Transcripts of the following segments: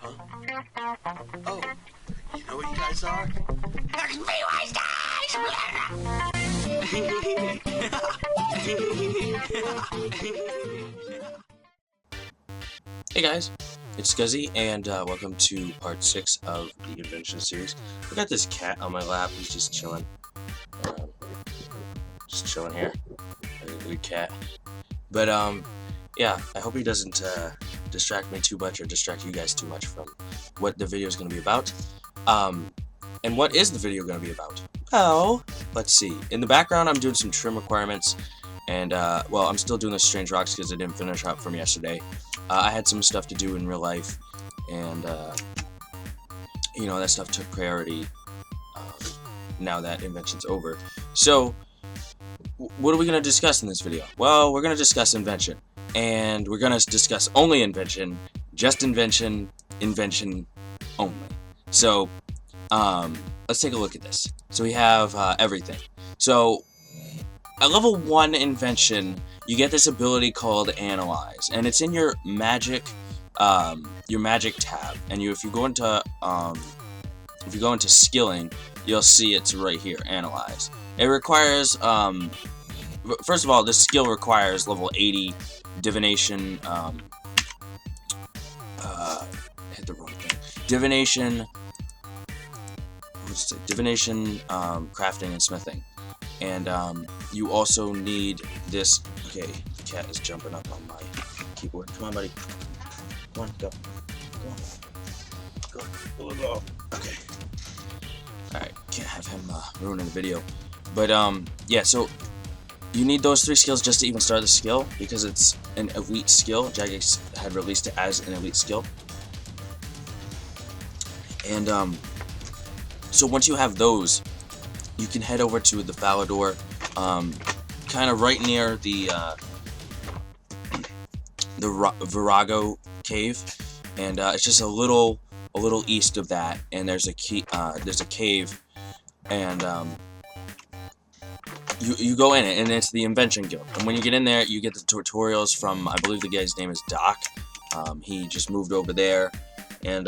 Huh? Oh, you know what you guys are? Hey guys, it's Scuzzy, and welcome to part 6 of the Invention series. I got this cat on my lap. He's just chilling. Just chilling here. A good cat. But, yeah, I hope he doesn't distract me too much or distract you guys too much from what the video is going to be about. And what is the video going to be about? Well, let's see. In the background, I'm doing some trim requirements. And, well, I'm still doing the strange rocks because I didn't finish up from yesterday. I had some stuff to do in real life, and, you know, that stuff took priority now that Invention's over. So, what are we going to discuss in this video? Well, we're going to discuss Invention, and we're going to discuss only Invention, just Invention, Invention only. So, let's take a look at this. So we have everything. So, at level 1 Invention, you get this ability called Analyze, and it's in your magic tab. And if you go into skilling, you'll see it's right here, Analyze. It requires first of all, this skill requires level 80 divination. Hit the wrong thing. Divination. What's it? Divination, crafting, and smithing. And you also need this. Okay, the cat is jumping up on my keyboard. Come on, buddy. Come on, go. Go. Okay. Alright, can't have him ruining the video. But, yeah, so you need those 3 skills just to even start the skill, because it's an elite skill. Jagex had released it as an elite skill. And, so once you have those, you can head over to the Falador, kind of right near the Virago cave, and it's just a little east of that, and there's a cave, and you go in it, and it's the Invention Guild. And when you get in there, you get the tutorials from, I believe the guy's name is Doc. He just moved over there, and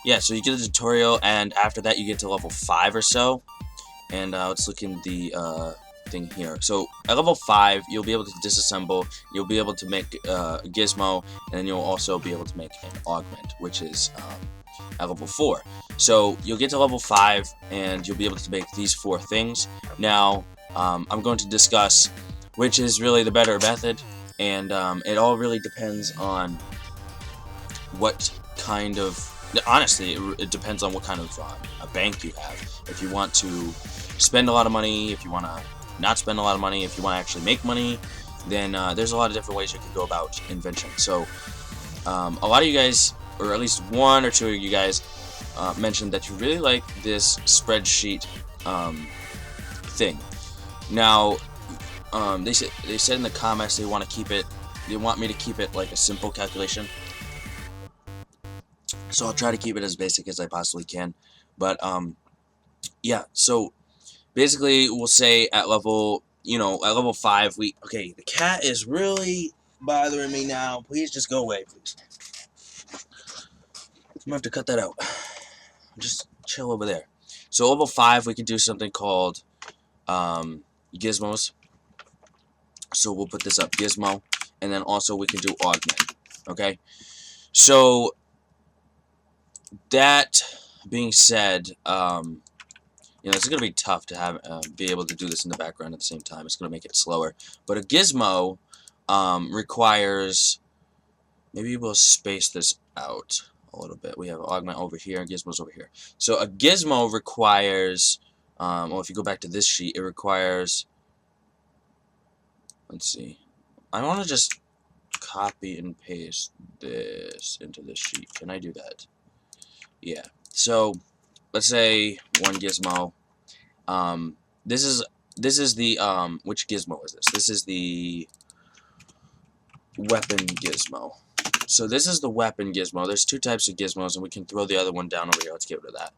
yeah, so you get a tutorial, and after that you get to level 5 or so. And let's look in the thing here. So at level 5, you'll be able to disassemble, you'll be able to make a Gizmo, and then you'll also be able to make an augment, which is at level 4. So you'll get to level 5, and you'll be able to make these 4 things. Now, I'm going to discuss which is really the better method, and it all really depends on what kind of... Honestly, it depends on what kind of a bank you have. If you want to spend a lot of money, if you want to not spend a lot of money, if you want to actually make money, then there's a lot of different ways you could go about Invention. So, a lot of you guys, or at least 1 or 2 of you guys, mentioned that you really like this spreadsheet thing. Now, they said in the comments they want me to keep it like a simple calculation. So I'll try to keep it as basic as I possibly can. But, yeah, so basically we'll say at level, at level 5, okay, the cat is really bothering me now. Please just go away, please. I'm gonna have to cut that out. Just chill over there. So level 5, we can do something called, Gizmos. So we'll put this up, Gizmo. And then also we can do augment, okay? So... that being said, it's going to be tough to have be able to do this in the background at the same time. It's going to make it slower. But a Gizmo requires... maybe we'll space this out a little bit. We have augment over here and Gizmo's over here. So a Gizmo requires... well, if you go back to this sheet, it requires... let's see. I want to just copy and paste this into this sheet. Can I do that? Yeah, so let's say 1 Gizmo. This is the which Gizmo is this? This is the weapon Gizmo. So this is the weapon Gizmo. There's 2 types of Gizmos, and we can throw the other one down over here. Let's get rid of that.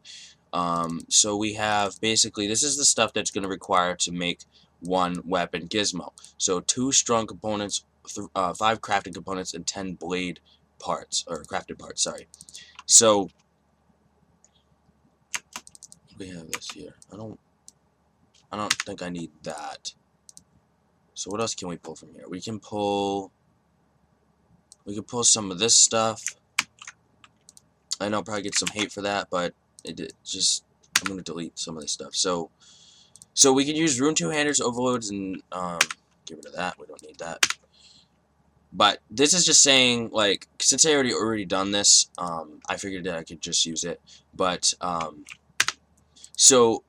So we have basically, this is the stuff that's going to require to make 1 weapon Gizmo. So 2 strong components, 5 crafting components, and 10 blade parts, or crafted parts, sorry. So we have this here. I don't think I need that. So what else can we pull from here? We can pull some of this stuff. I know I'll probably get some hate for that, but it just, I'm gonna delete some of this stuff. So we can use rune two-handers, overloads, and get rid of that. We don't need that. But this is just saying, like, since I already done this, I figured that I could just use it. But so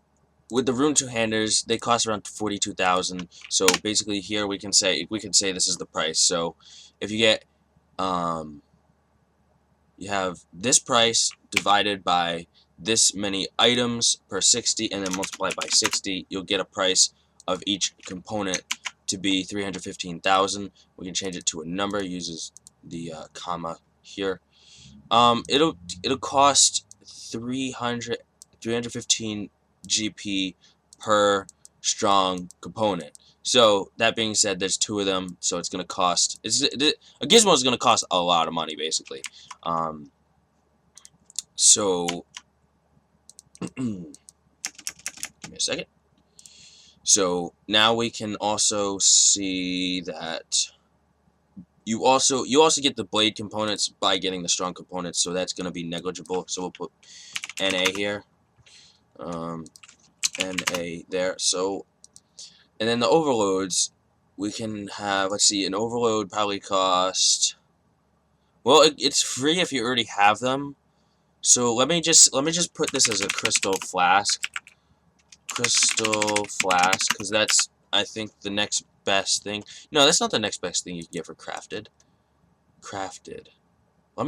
with the rune two-handers, they cost around 42,000. So basically, here we can say this is the price. So if you get you have this price divided by this many items per 60, and then multiplied by 60, you'll get a price of each component to be 315,000. We can change it to a number, uses the comma here. It'll cost 315 GP per strong component. So that being said, there's 2 of them, so it's gonna cost. A Gizmo is gonna cost a lot of money, basically. So give me a second. So now we can also see that you also get the blade components by getting the strong components, so that's gonna be negligible. So we'll put NA here, NA there. So, and then the overloads, we can have, let's see, an overload probably cost, well, it's free if you already have them. So let me just put this as a crystal flask, because that's, I think, the next best thing. No, that's not the next best thing you can get for crafted. Let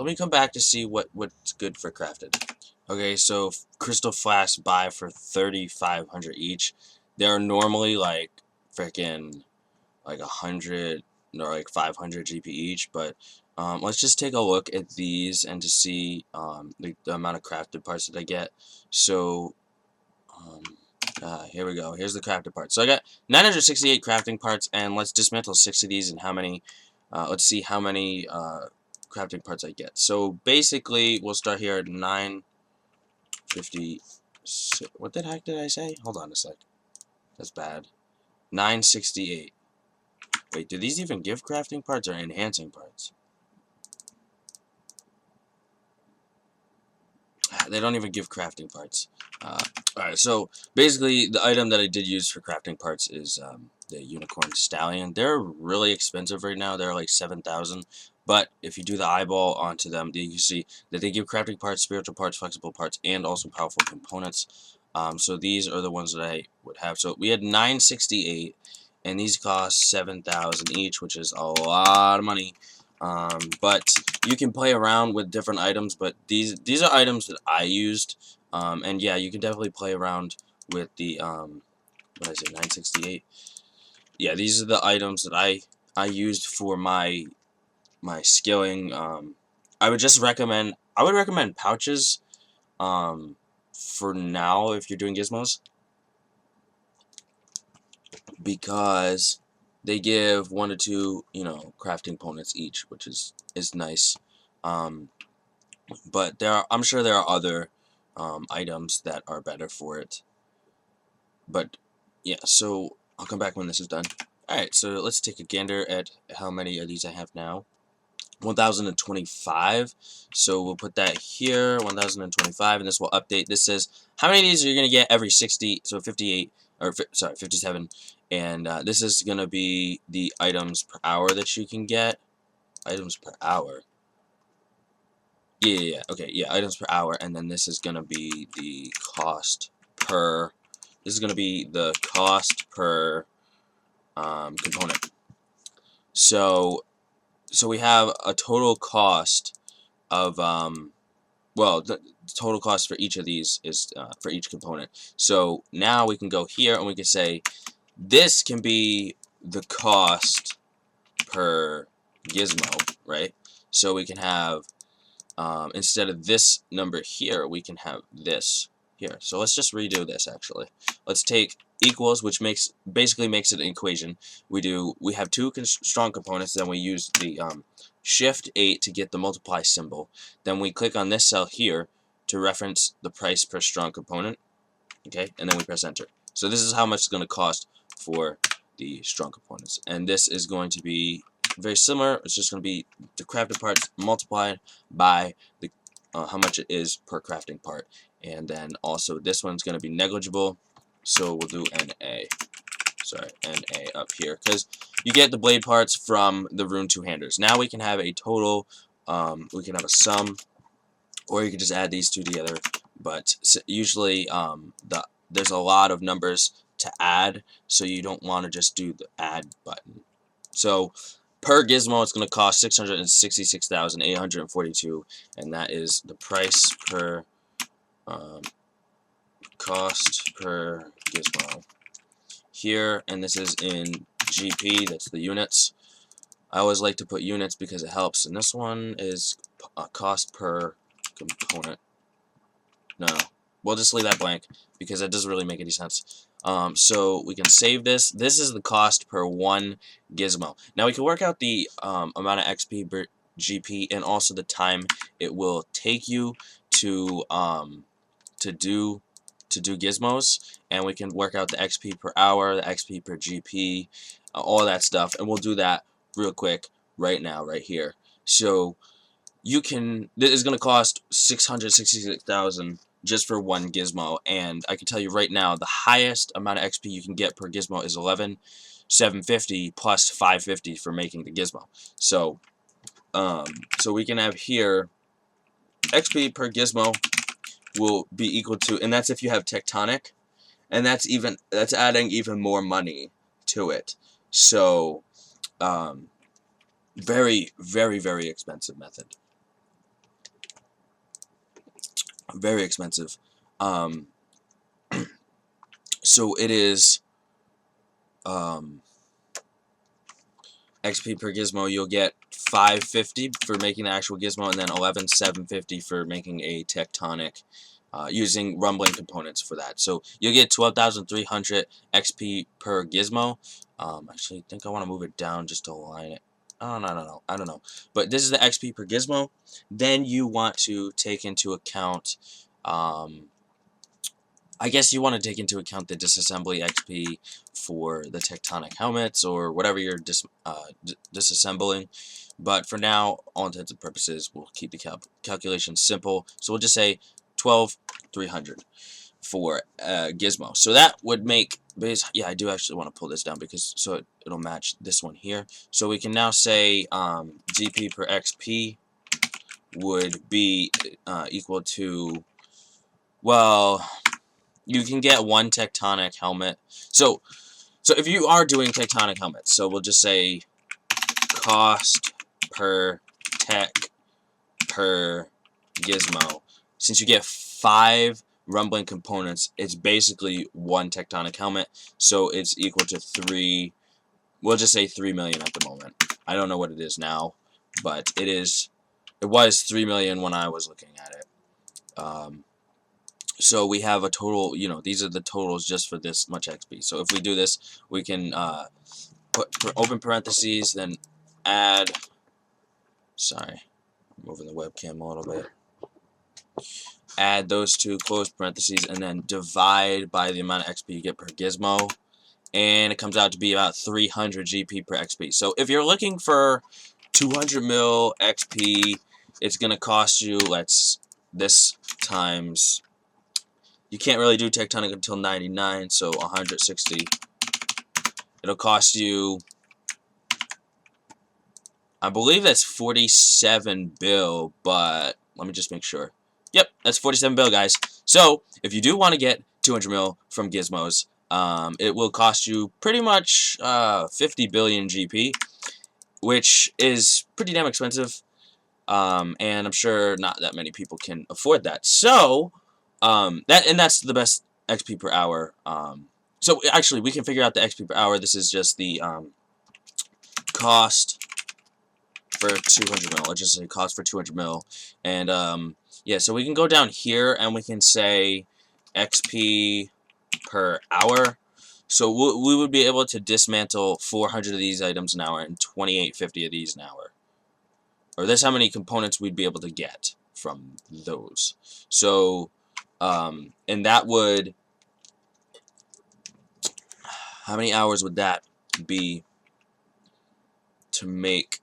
me come back to see what's good for crafted. Okay, so crystal flasks buy for 3,500 each. They're normally like freaking like 100 or like 500 GP each, but let's just take a look at these and to see the amount of crafted parts that I get. So here we go. Here's the crafted parts. So I got 968 crafting parts, and let's dismantle 6 of these and how many. Let's see how many crafting parts I get. So basically, we'll start here at 950. What the heck did I say? Hold on a sec. That's bad. 968. Wait, do these even give crafting parts or enhancing parts? They don't even give crafting parts. Alright, so basically the item that I did use for crafting parts is the unicorn stallion. They're really expensive right now. They're like 7,000. But if you do the eyeball onto them, you see that they give crafting parts, spiritual parts, flexible parts, and also powerful components. So these are the ones that I would have. So we had 968, and these cost 7,000 each, which is a lot of money. But you can play around with different items, but these are items that I used. And yeah, you can definitely play around with the what did I say, 968. Yeah, these are the items that I used for my skilling. I would recommend pouches for now if you're doing gizmos, because they give 1 to 2, crafting components each, which is nice. But I'm sure there are other items that are better for it. But yeah, so I'll come back when this is done. Alright, so let's take a gander at how many of these I have now. 1,025. So we'll put that here, 1,025, and this will update. This says how many of these are you going to get every 60, so 58, or sorry, 57. And this is going to be the items per hour that you can get. Items per hour. Yeah, okay, yeah, items per hour, and then this is going to be the cost per, this is going to be the cost per component. So we have a total cost of, well, the total cost for each of these is, for each component. So now we can go here and we can say, this can be the cost per gizmo, right? So we can have, instead of this number here, we can have this here. So let's just redo this, actually. Let's take equals, which basically makes it an equation. We have 2 strong components, then we use the Shift 8 to get the multiply symbol. Then we click on this cell here to reference the price per strong component. Okay, and then we press enter. So this is how much it's going to cost for the strong components. And this is going to be very similar. It's just going to be the crafted parts multiplied by the how much it is per crafting part. And then also this one's going to be negligible. So we'll do NA. Sorry, NA up here, because you get the blade parts from the rune two-handers. Now we can have a total, we can have a sum, or you can just add these two together. But usually there's a lot of numbers to add, so you don't want to just do the add button. So per gizmo, it's going to cost 666,842, and that is the price per cost per gizmo here, and this is in GP, that's the units. I always like to put units because it helps, and this one is cost per component. No, we'll just leave that blank because that doesn't really make any sense. So we can save this. This is the cost per one gizmo. Now we can work out the amount of XP per GP and also the time it will take you to do gizmos, and we can work out the XP per hour, the XP per GP, all that stuff, and we'll do that real quick right now, right here. So you can, this is going to cost 666,000 just for one gizmo, and I can tell you right now the highest amount of XP you can get per gizmo is 11,750 plus 550 for making the gizmo. So so we can have here XP per gizmo will be equal to, and that's if you have tectonic, and that's adding even more money to it. So very, very, very expensive method. Very expensive. So it is XP per gizmo, you'll get 550 for making the actual gizmo, and then 11,750 for making a tectonic, using rumbling components for that. So you'll get 12,300 XP per gizmo. Actually, I think I want to move it down just to align it. Oh, no, I don't know. But this is the XP per gizmo. Then you want to take into account, I guess you want to take into account the disassembly XP for the tectonic helmets or whatever you're disassembling. But for now, all intents and purposes, we'll keep the calculation simple. So we'll just say 12,300 for gizmo. So that would make, yeah, I do actually want to pull this down because so it'll match this one here. So we can now say GP per XP would be equal to, well, you can get one tectonic helmet. So if you are doing tectonic helmets, so we'll just say cost per tech per gizmo. Since you get 5 rumbling components, it's basically one tectonic helmet. So it's equal to 3. We'll just say 3 million at the moment. I don't know what it is now, but it was 3 million when I was looking at it. So we have a total, you know, these are the totals just for this much XP. So if we do this, we can put open parentheses, then add, sorry, I'm moving the webcam a little bit. Add those two, close parentheses, and then divide by the amount of XP you get per gizmo. And it comes out to be about 300 GP per XP. So if you're looking for 200 mil XP, it's going to cost you, this times, you can't really do tectonic until 99, so 160. It'll cost you, I believe that's 47 bill, but let me just make sure. Yep, that's 47 bill, guys. So if you do want to get 200 mil from Gizmos, it will cost you pretty much 50 billion GP, which is pretty damn expensive, and I'm sure not that many people can afford that. So that's the best XP per hour. So actually, we can figure out the XP per hour. This is just the cost for 200 mil. Let's just say cost for 200 mil, and yeah. So we can go down here and we can say XP per hour. So we would be able to dismantle 400 of these items an hour and 2850 of these an hour. or this is how many components we'd be able to get from those. So, and that would, how many hours would that be to make?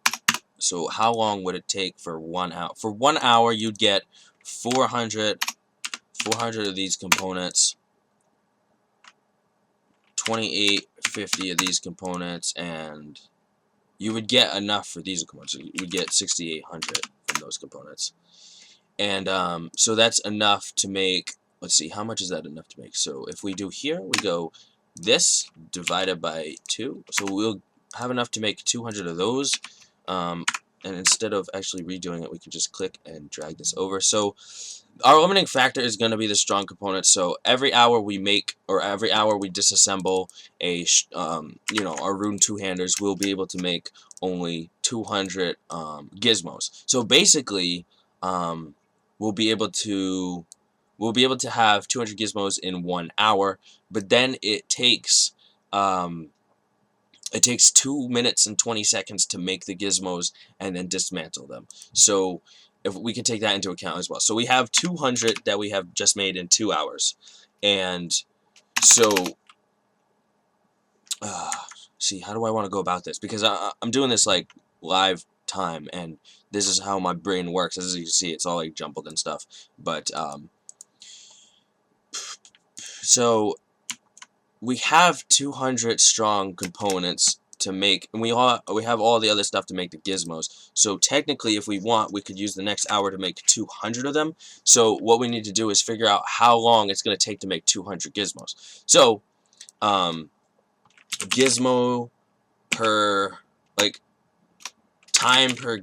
So how long would it take for 1 hour? For 1 hour, you'd get 400 of these components, 2850 of these components, and you would get enough for these components. You would get 6800 from those components. And so that's enough to make, let's see, how much is that enough to make? So if we do here, we go this divided by 2. So we'll have enough to make 200 of those. And instead of actually redoing it, we can just click and drag this over. So our limiting factor is going to be the strong component. So every hour we make, or every hour we disassemble a, our rune two-handers, we'll be able to make only 200 gizmos. So basically, we'll be able to have 200 gizmos in 1 hour, but then it takes 2 minutes and 20 seconds to make the gizmos and then dismantle them. So if we can take that into account as well. So we have 200 that we have just made in 2 hours. And so, see, how do I want to go about this? Because I'm doing this like live time, and this is how my brain works. As you can see, it's all like jumbled and stuff. But, so we have 200 strong components to make, and we have all the other stuff to make the gizmos. So technically, if we want, we could use the next hour to make 200 of them. So what we need to do is figure out how long it's going to take to make 200 gizmos. So gizmo per, like, time per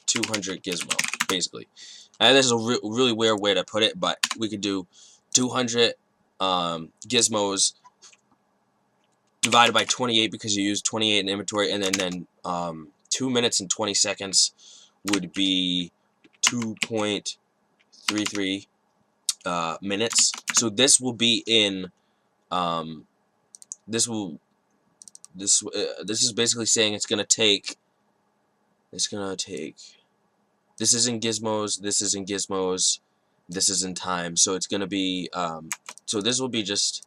200 gizmo, basically. And this is a really weird way to put it, but we could do 200 gizmos divided by 28 because you use 28 in inventory, and then 2 minutes and 20 seconds would be 2.33 minutes. So this will be in this is basically saying it's gonna take this is in gizmos, this is in gizmos, this is in time. So it's gonna be so this will be just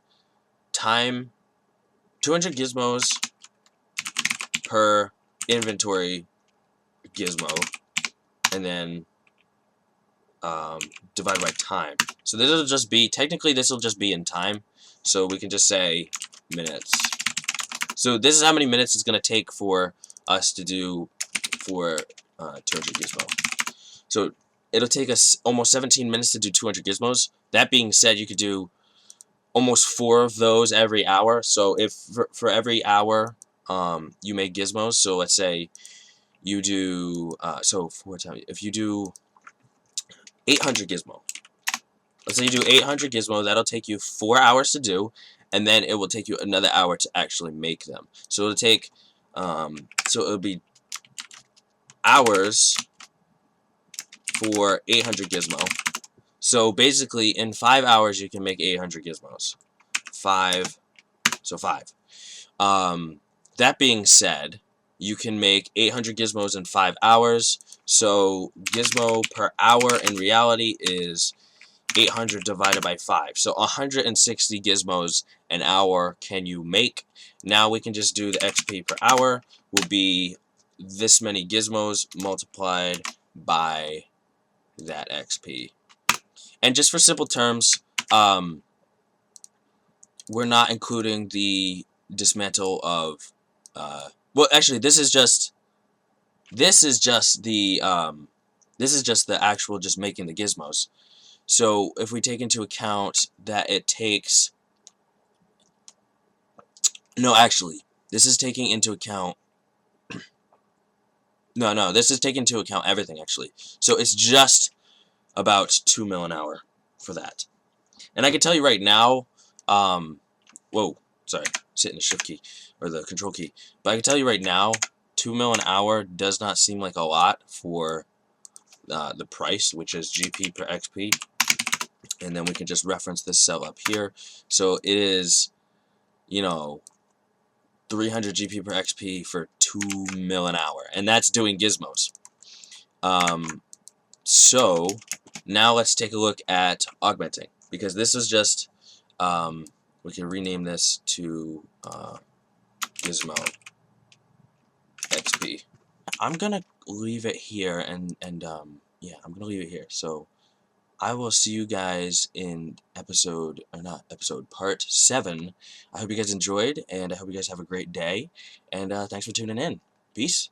time, 200 gizmos per inventory gizmo, and then divided by time. So this will just be, technically this will just be in time, so we can just say minutes. So this is how many minutes it's going to take for us to do for 200 gizmo. So it'll take us almost 17 minutes to do 200 gizmos. That being said, you could do almost 4 of those every hour. So if for every hour you make gizmos, so let's say you do so 4 times, if you do 800 gizmo, let's say you do 800 gizmo, that'll take you 4 hours to do, and then it will take you another hour to actually make them. So it'll take so it'll be hours for 800 gizmo. So basically in 5 hours you can make 800 gizmos. 5. That being said, you can make 800 gizmos in 5 hours. So gizmo per hour in reality is 800 divided by 5. So 160 gizmos an hour can you make. Now we can just do the XP per hour will be this many gizmos multiplied by that XP. And just for simple terms, we're not including the dismantle of well, actually this is just the actual just making the gizmos. So if we take into account that it takes, no, actually this is taking into account no, this is taking into account everything actually. So it's just about 2 mil an hour for that. And I can tell you right now, whoa, sorry, hitting the shift key or the control key. But I can tell you right now, 2 mil an hour does not seem like a lot for the price, which is GP per XP. And then we can just reference this cell up here. So it is, 300 GP per XP for 2 mil an hour, and that's doing gizmos. So now let's take a look at augmenting, because this is just, we can rename this to Gizmo XP. I'm gonna leave it here, and yeah, I'm gonna leave it here. So I will see you guys in part 7. I hope you guys enjoyed, and I hope you guys have a great day, and thanks for tuning in. Peace.